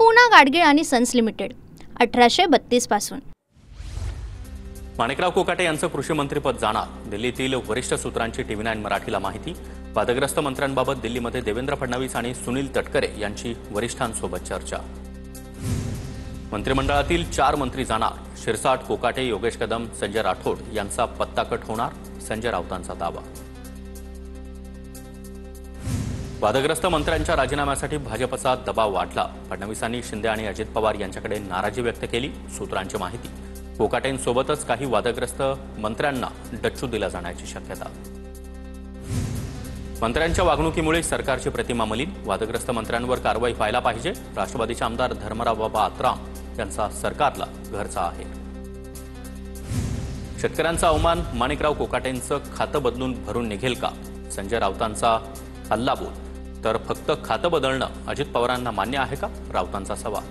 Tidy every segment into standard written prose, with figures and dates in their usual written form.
पूना गाडगीळ आणि sons limited 1832 पासून। माणिकराव कोकाटे यांचं कृषी मंत्रीपद जाणार, दिल्लीतील वरिष्ठ सूत्रांची TV9 मराठीला माहिती। वादग्रस्त मंत्र्यांबाबत दिल्लीमध्ये देवेंद्र फडणवीस आणि सुनील तटकरे यांची वरिष्ठांसोबत चर्चा। मंत्रिमंडळातील 4 मंत्री जाणार, शिरसाट, कोकाटे, योगेश कदम, संजय राठोड यांचा पत्ता कट होणार, संजय राऊतांचा दावा। वादग्रस्त मंत्र्यांच्या राजीनाम्यासाठी भाजपचा दबाव वाढला, फडणवीसांनी शिंदे आणि अजित पवार यांच्याकडे नाराजी व्यक्त केली, सूत्रांची माहिती। कोकाटेंसोबतच काही वादग्रस्त मंत्र्यांना डच्चू दिला जाण्याची शक्यता। मंत्र्यांच्या वागणुकीमुळे सरकारची प्रतिमा मलिन, वादग्रस्त मंत्र्यांवर कारवाई व्हायला पाहिजे, राष्ट्रवादीचे आमदार धर्मराव बाबा आत्राम यांचा सरकारला घरचा आहे। शेतकऱ्यांचा अवमान, माणिकराव कोकाटेंचं खातं बदलून भरून निघेल का, संजय राऊतांचा हल्लाबोल। तर फक्त खातं बदलणं अजित पवारांना मान्य आहे का, राऊतांचा सवाल।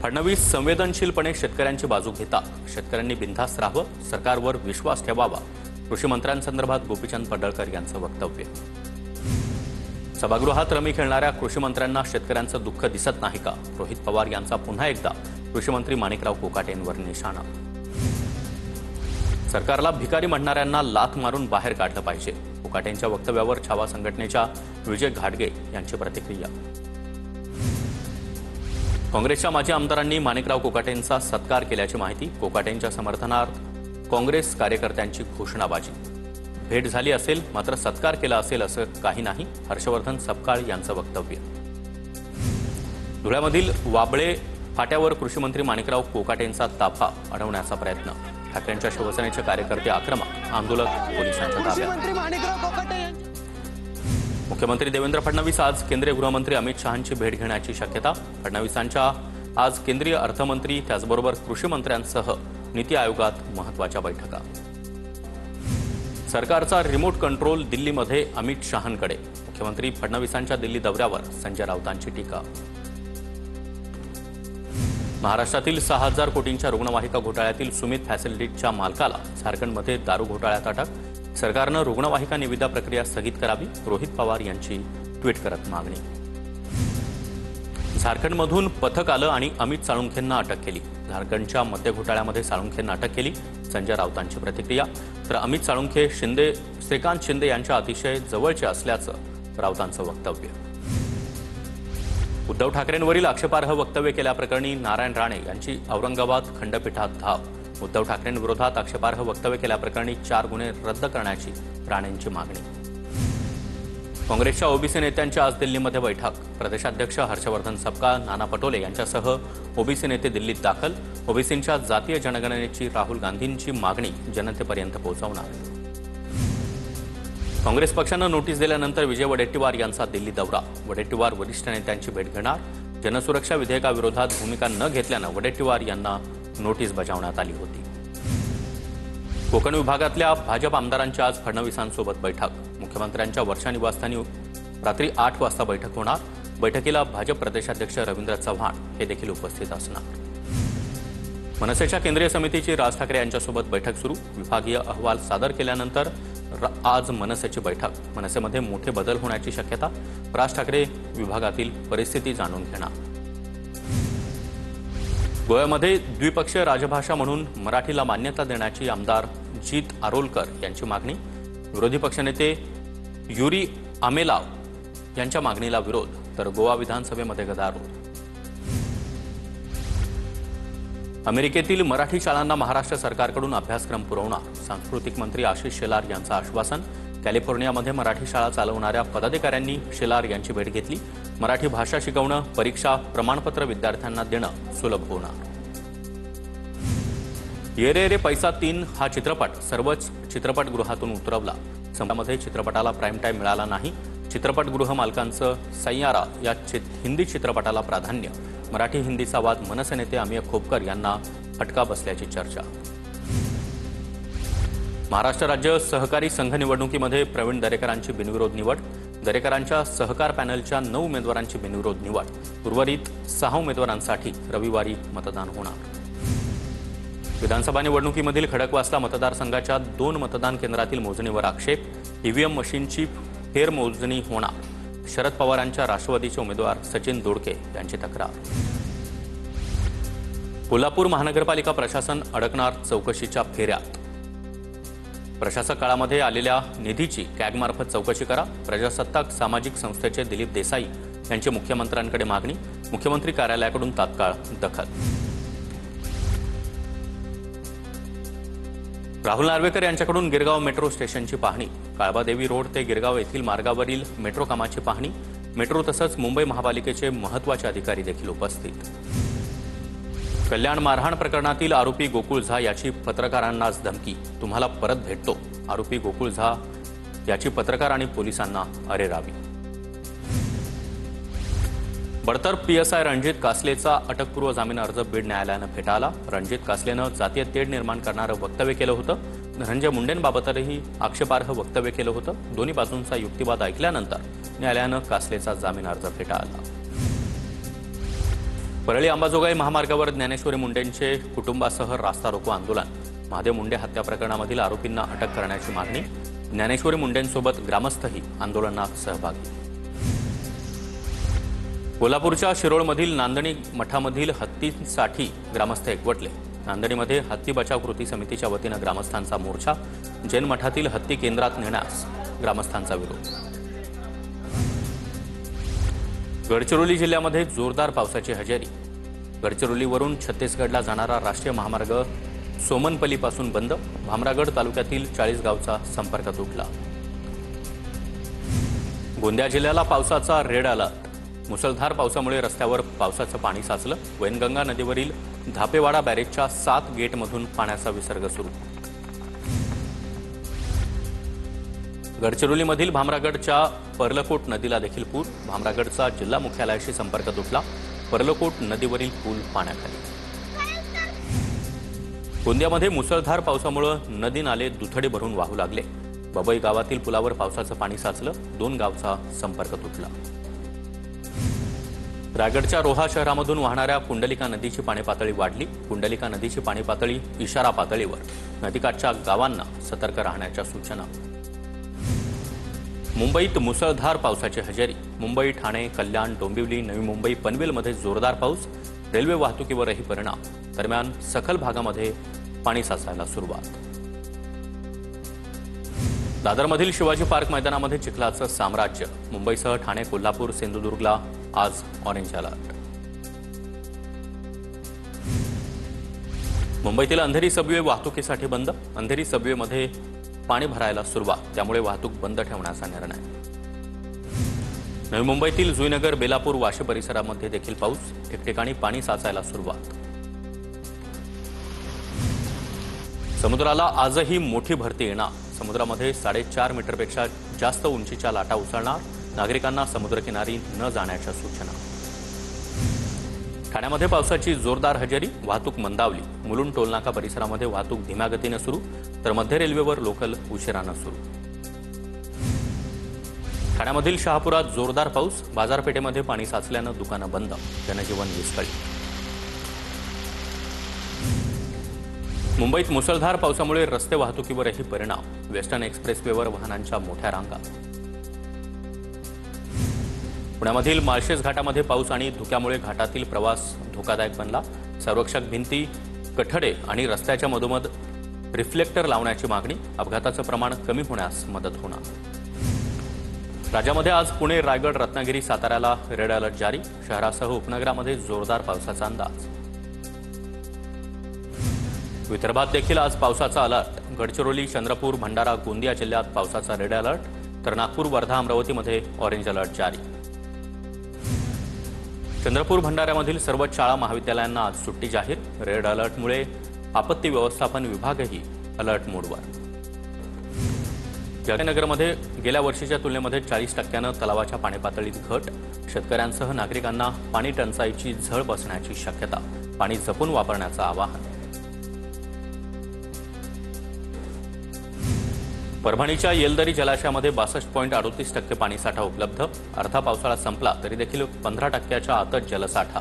फडणवीस संवेदनशीलपणे शेतकऱ्यांची बाजू घेतात, शेतकऱ्यांनी बिनधास्त राहावं, सरकारवर विश्वास ठेवावा, कृषी मंत्र्यांसंदर्भात गोपीचंद पडळकर यांचं वक्तव्य। सभागृहात रमी खेळणाऱ्या कृषी मंत्र्यांना शेतकऱ्यांचं दुःख दिसत नाही का, रोहित पवार यांचा पुन्हा एकदा कृषी मंत्री माणिकराव कोकाटेंवर निशाणा। सरकारला भिकारी म्हणणाऱ्यांना लाथ मारून बाहेर काढलं पाहिजे, कोकाटेंच्या वक्तव्यावर छावा संघटनेच्या विजय घाडगे यांची प्रतिक्रिया। काँग्रेसच्या माजी आमदारांनी माणिकराव कोकाटेंचा सत्कार केल्याची माहिती, कोकाटेंच्या समर्थनार्थ काँग्रेस कार्यकर्त्यांची घोषणाबाजी। भेट झाली असेल मात्र सत्कार केला असेल असं काही नाही, हर्षवर्धन सपकाळ यांचं वक्तव्य। धुळ्यामधील वाबळे फाट्यावर कृषी मंत्री माणिकराव कोकाटेंचा ताफा अडवण्याचा प्रयत्न, ठाकरेंच्या शिवसेनेचे कार्यकर्ते आक्रमक, आंदोलक पोलिसांच्या ताब्यात। मुख्यमंत्री देवेंद्र फडणवीस आज केंद्रीय गृहमंत्री अमित शहांची भेट घेण्याची शक्यता, फडणवीसांच्या आज केंद्रीय अर्थमंत्री त्याचबरोबर कृषी मंत्र्यांसह नीती आयोगात महत्त्वाच्या बैठका। सरकारचा रिमोट कंट्रोल दिल्लीमध्ये अमित शहांकडे, मुख्यमंत्री फडणवीसांच्या दिल्ली दौऱ्यावर संजय राऊतांची टीका। महाराष्ट्रातील 6000 कोटींच्या रुग्णवाहिका घोटाळ्यातील सुमित फॅसिलिटीजच्या मालकाला झारखंडमध्ये दारू घोटाळ्यात अटक, सरकारनं रुग्णवाहिका निविदा प्रक्रिया स्थगित करावी, रोहित पवार यांची ट्विट करत मागणी। झारखंडमधून पथक आलं आणि अमित साळुंखेंना अटक केली, झारखंडच्या मद्य घोटाळ्यामध्ये साळुंखेंना अटक केली, संजय राऊतांची प्रतिक्रिया। तर अमित साळुंखे श्रीकांत शिंदे यांच्या अतिशय जवळचे असल्याचं राऊतांचं वक्तव्य। उद्धव ठाकरेंवरील आक्षेपार्ह वक्तव्य केल्याप्रकरणी नारायण राणे यांची औरंगाबाद खंडपीठात धाव, उद्धव ठाकरेंविरोधात आक्षेपार्ह वक्तव्य केल्याप्रकरणी 4 गुन्हे रद्द करण्याची राणेंची मागणी। काँग्रेसच्या ओबीसी नेत्यांची आज दिल्लीमध्ये बैठक, प्रदेशाध्यक्ष हर्षवर्धन सपकाळ, नाना पटोले यांच्यासह ओबीसी नेते दिल्लीत दाखल, ओबीसींच्या जातीय जनगणनेची राहुल गांधींची मागणी जनतेपर्यंत पोहोचवणार। काँग्रेस पक्षानं नोटीस दिल्यानंतर विजय वडेट्टीवार यांचा दिल्ली दौरा, वडेट्टीवार वरिष्ठ नेत्यांची भेट घेणार, जनसुरक्षा विधेयकाविरोधात भूमिका न घेतल्यानं वडेट्टीवार यांना नोटीस बजावण्यात आली होती। कोकण विभागातल्या भाजप आमदारांची आज फडणवीसांसोबत बैठक, मुख्यमंत्र्यांच्या वर्षा निवासस्थानी रात्री 8 वाजता बैठक होणार, बैठकीला भाजप प्रदेशाध्यक्ष रवींद्र चव्हाण हे देखील उपस्थित असणार। मनसेच्या केंद्रीय समितीची राज ठाकरे यांच्यासोबत बैठक सुरू, विभागीय अहवाल सादर केल्यानंतर आज मनसेची बैठक, मनसेमध्ये मोठे बदल होण्याची शक्यता, राज ठाकरे विभागातील परिस्थिती जाणून घेणार। गोव्यामध्ये द्विपक्षीय राजभाषा म्हणून मराठीला मान्यता देण्याची आमदार जीत आरोलकर यांची मागणी, विरोधी पक्षनेते युरी आमेलाव यांच्या मागणीला विरोध, तर गोवा विधानसभेमध्ये गदारोळ। अमेरिकेतील मराठी शाळांना महाराष्ट्र सरकारकडून अभ्यासक्रम पुरवणार, सांस्कृतिक मंत्री आशिष शेलार यांचं आश्वासन, कॅलिफोर्नियामध्ये मराठी शाळा चालवणाऱ्या पदाधिकाऱ्यांनी शेलार यांची भेट घेतली, मराठी भाषा शिकवणं, परीक्षा, प्रमाणपत्र विद्यार्थ्यांना देणं सुलभ होणार। ये रे रे पैसा 3 हा चित्रपट सर्वच चित्रपटगृहातून उतरवला, समामध्ये चित्रपटाला प्राईम टाईम मिळाला नाही, चित्रपटगृह मालकांचं सय्यारा या हिंदी चित्रपटाला प्राधान्य, मराठी हिंदीचा वाद, मनसे नेते अमिय खोपकर यांना फटका बसल्याची चर्चा। महाराष्ट्र राज्य सहकारी संघ निवडणुकीमध्ये प्रवीण दरेकरांची बिनविरोध निवड, दरेकरांच्या सहकार पॅनलच्या 9 उमेदवारांची बिनविरोध निवड, उर्वरित 6 उमेदवारांसाठी रविवारी मतदान होणार। विधानसभा निवडणुकीमधील खडकवासला मतदारसंघाच्या 2 मतदान केंद्रातील मोजणीवर आक्षेप, ईव्हीएम मशीनची फेरमोजणी होणार, शरद पवारांच्या राष्ट्रवादीचे उमेदवार सचिन दोडके यांची तक्रार। कोल्हापूर महानगरपालिका प्रशासन अडकणार चौकशीच्या फेऱ्यात। प्रशासक काळामध्ये आलेल्या निधीची कॅगमार्फत चौकशी करा। प्रजासत्ताक सामाजिक संस्थेचे दिलीप देसाई यांची मुख्यमंत्र्यांकडे मागणी। मुख्यमंत्री कार्यालयाकडून तात्काळ दखल। राहुल नार्वेकर यांच्याकडून गिरगाव मेट्रो स्टेशनची पाहणी। काळबादेवी रोड ते गिरगाव येथील मार्गावरील मेट्रो कामाची पाहणी। मेट्रो तसंच मुंबई महापालिकेचे महत्त्वाचे अधिकारी देखील उपस्थित। कल्याण मारहाण प्रकरणातील आरोपी गोकुळ झा याची पत्रकारांनाच धमकी। तुम्हाला परत भेटतो। आरोपी गोकुळ झा याची पत्रकार आणि पोलिसांना अरेरावी। बडतर्फ पीएसआय रणजित कासलेचा अटकपूर्व जामीन अर्ज बीड न्यायालयानं फेटाळला। रणजित कासलेनं जातीय तेढ निर्माण करणारं वक्तव्य केलं होतं। धनंजय मुंडेंबाबतही आक्षेपार्ह वक्तव्य केलं होतं। दोन्ही बाजूंचा युक्तिवाद ऐकल्यानंतर न्यायालयानं कासलेचा जामीन अर्ज फेटाळला। परळी अंबाजोगाई महामार्गावर ज्ञानेश्वरी मुंडेंचे कुटुंबासह रास्ता रोको आंदोलन। महादेव मुंडे हत्या प्रकरणामधील आरोपींना अटक करण्याची मागणी। ज्ञानेश्वरी मुंडेंसोबत ग्रामस्थही आंदोलनात सहभागी। कोल्हापूरच्या शिरोळमधील नांदणी मठामधील हत्तींसाठी ग्रामस्थ एकवटले। नांदणीमध्ये हत्ती बचाव कृती समितीच्या वतीनं ग्रामस्थांचा मोर्चा। जैन मठातील हत्ती केंद्रात नेण्यास ग्रामस्थांचा विरोध। गडचिरोली जिल्ह्यामध्ये जोरदार पावसाची हजेरी। गडचिरोलीवरून छत्तीसगडला जाणारा राष्ट्रीय महामार्ग सोमनपल्लीपासून बंद। भामरागड तालुक्यातील 40 गावचा संपर्क तुटला। गोंदिया जिल्ह्याला पावसाचा रेड अलर्ट। मुसळधार पावसामुळे रस्त्यावर पावसाचं पाणी साचलं। वैनगंगा नदीवरील धापेवाडा बॅरेजच्या 7 गेटमधून पाण्याचा विसर्ग सुरू। गडचिरोलीमधील भामरागडच्या पर्लकोट नदीला देखील पूर। भामरागडचा जिल्हा मुख्यालयाशी संपर्क तुटला। पर्लकोट नदीवरील पूल पाण्याखाली। गोंदियामध्ये मुसळधार पावसामुळे नदी नाले दुथडी भरून वाहू लागले। बबई गावातील पुलावर पावसाचं पाणी साचलं। 2 गावचा संपर्क तुटला। रायगडच्या रोहा शहरामधून वाहणाऱ्या कुंडलिका नदीची पाणी पातळी वाढली। कुंडलिका नदीची पाणी पातळी इशारा पातळीवर। नदीकाठच्या गावांना सतर्क राहण्याच्या सूचना। मुंबईत मुसळधार पावसाची हजेरी। मुंबई, ठाणे, कल्याण, डोंबिवली, नवी मुंबई, पनवेलमध्ये जोरदार पाऊस। रेल्वे वाहतुकीवरही परिणाम। दरम्यान सखल भागामध्ये पाणी साचायला सुरुवात। दादरमधील शिवाजी पार्क मैदानामध्ये चिखलाचं साम्राज्य। मुंबईसह ठाणे, कोल्हापूर, सिंधुदुर्गला आज ऑरेंज अलर्ट। मुंबईतील अंधेरी सबवे वाहतुकीसाठी बंद। अंधेरी सबवेमध्ये पाणी भरायला सुरुवात, त्यामुळे वाहतूक बंद ठेवण्याचा निर्णय। नवी मुंबईतील जुईनगर, बेलापूर, वाशी परिसरामध्ये देखील पाऊस। ठिकठिकाणी पाणी साचायला सुरुवात। समुद्राला आजही मोठी भरती येणार। समुद्रामध्ये 4.5 मीटरपेक्षा जास्त उंचीच्या लाटा उसळणार। नागरिकांना समुद्रकिनारी न जाण्याच्या सूचना। ठाण्यामध्ये पावसाची जोरदार हजेरी। वाहतूक मंदावली। मुलुंड टोलनाका परिसरामध्ये वाहतूक धीम्या गतीने सुरू, तर मध्य रेल्वेवर लोकल उशिरानं सुरू। ठाण्यामधील शहापुरात जोरदार पाऊस। बाजारपेठेमध्ये पाणी साचल्यानं दुकानं बंद। जनजीवन विस्कळीत। मुंबईत मुसळधार पावसामुळे रस्ते वाहतुकीवरही परिणाम। वेस्टर्न एक्सप्रेसवेवर वाहनांच्या मोठ्या रांगा। पुण्यामधील माळशेज घाटामध्ये पाऊस आणि धुक्यामुळे घाटातील प्रवास धोकादायक बनला। संरक्षक भिंती, कठडे आणि रस्त्याच्या मधोमध रिफ्लेक्टर लावण्याची मागणी। अपघाताचं प्रमाण कमी होण्यास मदत होणार। राज्यामध्ये आज पुणे, रायगड, रत्नागिरी, साताऱ्याला रेड अलर्ट जारी। शहरासह उपनगरामध्ये जोरदार पावसाचा अंदाज। विदर्भात देखील आज पावसाचा अलर्ट। गडचिरोली, चंद्रपूर, भंडारा, गोंदिया जिल्ह्यात पावसाचा रेड अलर्ट, तर नागपूर, वर्धा, अमरावतीमध्ये ऑरेंज अलर्ट जारी। चंद्रपूर, भंडाऱ्यामधील सर्व शाळा महाविद्यालयांना आज सुट्टी जाहीर। रेड अलर्टमुळे आपत्ती व्यवस्थापन विभागही अलर्ट मोडवर। जयनगरमध्ये गेल्या वर्षीच्या तुलनेमध्ये 40% तलावाच्या पाणीपातळीत घट। शेतकऱ्यांसह नागरिकांना पाणी टंचाईची झळ बसण्याची शक्यता। पाणी जपून वापरण्याचं आवाहन। परभणीच्या येलदरी जलाशयामध्ये 62.38% पाणीसाठा उपलब्ध। अर्धा पावसाळा संपला तरी देखील 15%च्या आतच जलसाठा।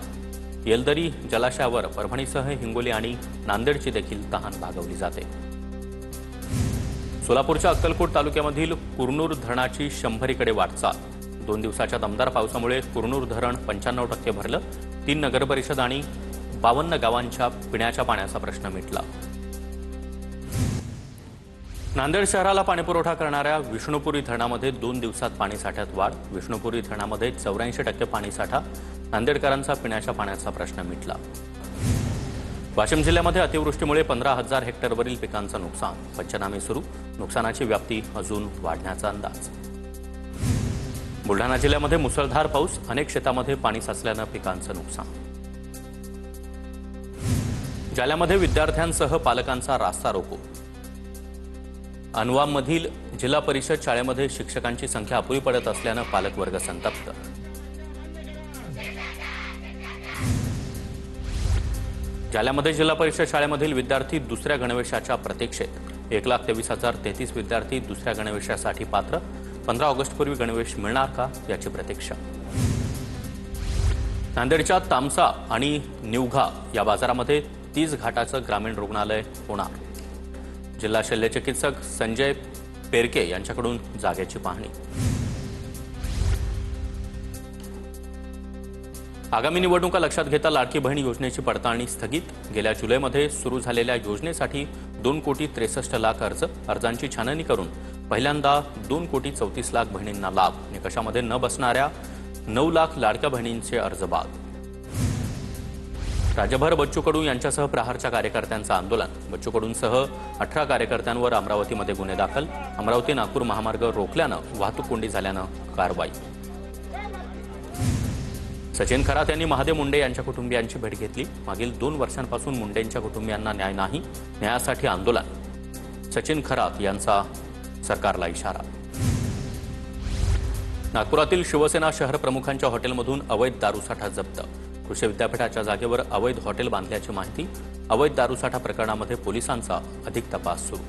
येलदरी जलाशयावर परभणीसह हिंगोली आणि नांदेडची देखील तहान भागवली जाते। सोलापूरच्या अक्कलकोट तालुक्यामधील कुरनूर धरणाची 100कडे वाटचाल। 2 दिवसाच्या दमदार पावसामुळे कुरनूर धरण 95% भरलं. 3 नगरपरिषद आणि 52 गावांच्या पिण्याच्या पाण्याचा प्रश्न मिटला. नांदेड शहराला पाणीपुरवठा करणाऱ्या विष्णुपुरी धरणामध्ये 2 दिवसात पाणीसाठ्यात वाढ. विष्णुपुरी धरणामध्ये 84% पाणीसाठा. नांदेडकरांचा पिण्याच्या पाण्याचा प्रश्न मिटला. वाशिम जिल्ह्यामध्ये अतिवृष्टीमुळे 15,000 हेक्टरवरील पिकांचं नुकसान. पंचनामे सुरू. नुकसानाची व्याप्ती अजून वाढण्याचा अंदाज. बुलढाणा जिल्ह्यामध्ये मुसळधार पाऊस. अनेक शेतामध्ये पाणी साचल्यानं पिकांचं नुकसान. जालन्यामध्ये विद्यार्थ्यांसह पालकांचा रास्ता रोको. अनवाममधील जिल्हा परिषद शाळेमध्ये शिक्षकांची संख्या अपुरी पडत असल्यानं पालकवर्ग संतप्त. जालन्यामध्ये जिल्हा परिषद शाळेमधील विद्यार्थी दुसऱ्या गणवेशाच्या प्रतीक्षेत. 1,23,033 विद्यार्थी दुसऱ्या गणवेशासाठी पात्र. 15 ऑगस्टपूर्वी गणवेश मिळणार का याची प्रतीक्षा. नांदेडच्या तामसा आणि निवघा या बाजारामध्ये 30 घाटाचं ग्रामीण रुग्णालय होणार. जिल्हा शल्यचिकित्सक संजय पेरके यांच्याकडून जागेची पाहणी. आगामी निवडणुका लक्षात घेता लाडकी बहीण योजनेची पडताळणी स्थगित. गेल्या जुलैमध्ये सुरू झालेल्या योजनेसाठी 2,63,00,000 अर्जांची छाननी करून पहिल्यांदा 2,34,00,000 बहिणींना लाभ. निकषामध्ये न बसणाऱ्या 9,00,000 लाडक्या बहिणींचे अर्ज बाद. राज्यभर बच्चू कडू यांच्यासह प्रहारच्या कार्यकर्त्यांचं आंदोलन. बच्चू कडूंसह 18 कार्यकर्त्यांवर अमरावतीमध्ये गुन्हे दाखल. अमरावती नागपूर महामार्ग रोखल्यानं वाहतूक कोंडी झाल्यानं कारवाई. सचिन खरात यांनी महादेव मुंडे यांच्या कुटुंबियांची भेट घेतली. मागील 2 वर्षांपासून मुंडेंच्या कुटुंबियांना न्याय नाही. न्यायासाठी आंदोलन. सचिन खरात यांचा सरकारला इशारा. नागपुरातील शिवसेना शहर प्रमुखांच्या हॉटेलमधून अवैध दारूसाठा जप्त. कृषी विद्यापीठाच्या जागेवर अवैध हॉटेल बांधल्याची माहिती. अवैध दारूसाठा प्रकरणामध्ये पोलिसांचा अधिक तपास सुरू.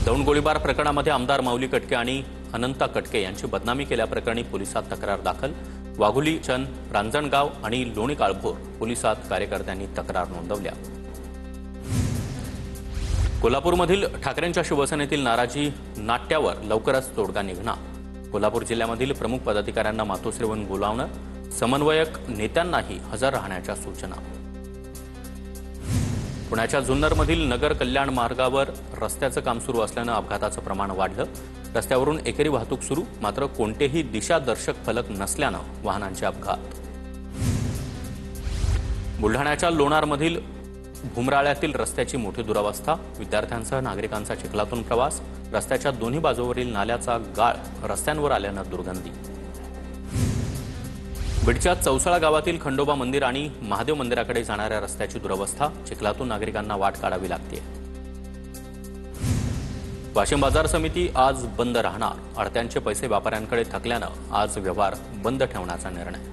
दौंड गोळीबार प्रकरणामध्ये आमदार माऊली कटके आणि अनंता कटके यांची बदनामी केल्याप्रकरणी पोलिसात तक्रार दाखल. वाघोली चंद, रांजणगाव आणि लोणी काळभोर पोलिसात कार्यकर्त्यांनी तक्रार नोंदवल्या. कोल्हापूरमधील ठाकरेंच्या शिवसेनेतील नाराजी नाट्यावर लवकरच तोडगा निघणार. कोल्हापूर जिल्ह्यामधील प्रमुख पदाधिकाऱ्यांना मातोश्रीवरून बोलावणं. समन्वयक नेत्यांनाही हजर राहण्याच्या सूचना. पुण्याच्या जुन्नरमधील नगर कल्याण मार्गावर रस्त्याचं काम सुरू असल्यानं अपघाताचं प्रमाण वाढलं. रस्त्यावरून एकेरी वाहतूक सुरू, मात्र कोणतेही दिशादर्शक फलक नसल्यानं वाहनांचे अपघात. बुलढाण्याच्या लोणारमधील भुमराळ्यातील रस्त्याची मोठी दुरावस्था. विद्यार्थ्यांसह नागरिकांचा चिखलातून प्रवास. रस्त्याच्या दोन्ही बाजूवरील नाल्याचा गाळ रस्त्यांवर आल्यानं दुर्गंधी. बीडच्या चौसाळा गावातील खंडोबा मंदिर आणि महादेव मंदिराकडे जाणाऱ्या रस्त्याची दुरवस्था. चिखलातून नागरिकांना वाट काढावी लागते. वाशिम बाजार समिती आज बंद राहणार. अडत्यांचे पैसे व्यापाऱ्यांकडे थकल्यानं आज व्यवहार बंद ठेवण्याचा निर्णय.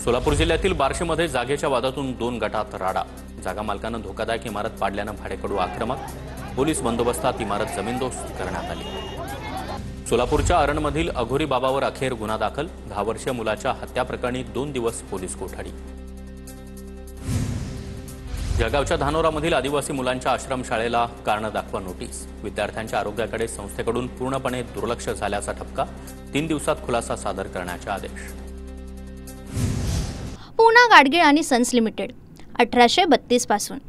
सोलापूर जिल्ह्यातील बार्शीमध्ये जागेच्या वादातून 2 गटात राडा. जागा मालकानं धोकादायक इमारत पाडल्यानं भाडेकरू आक्रमक. पोलीस बंदोबस्तात इमारत जमीनदोस्त करण्यात आली. सोलापूरच्या अरणमधील अघोरी बाबावर अखेर गुन्हा दाखल. 10 वर्षीय मुलाच्या हत्याप्रकरणी 2 दिवस पोलीस कोठडी. जळगावच्या धानोरामधील आदिवासी मुलांच्या आश्रमशाळेला कारण दाखवा नोटीस. विद्यार्थ्यांच्या आरोग्याकडे संस्थेकडून पूर्णपणे दुर्लक्ष झाल्याचा ठपका. 3 दिवसात खुलासा सादर करण्याचे आदेश. पूना गाडगीळ आणि सन्स लिमिटेड 1832 पासून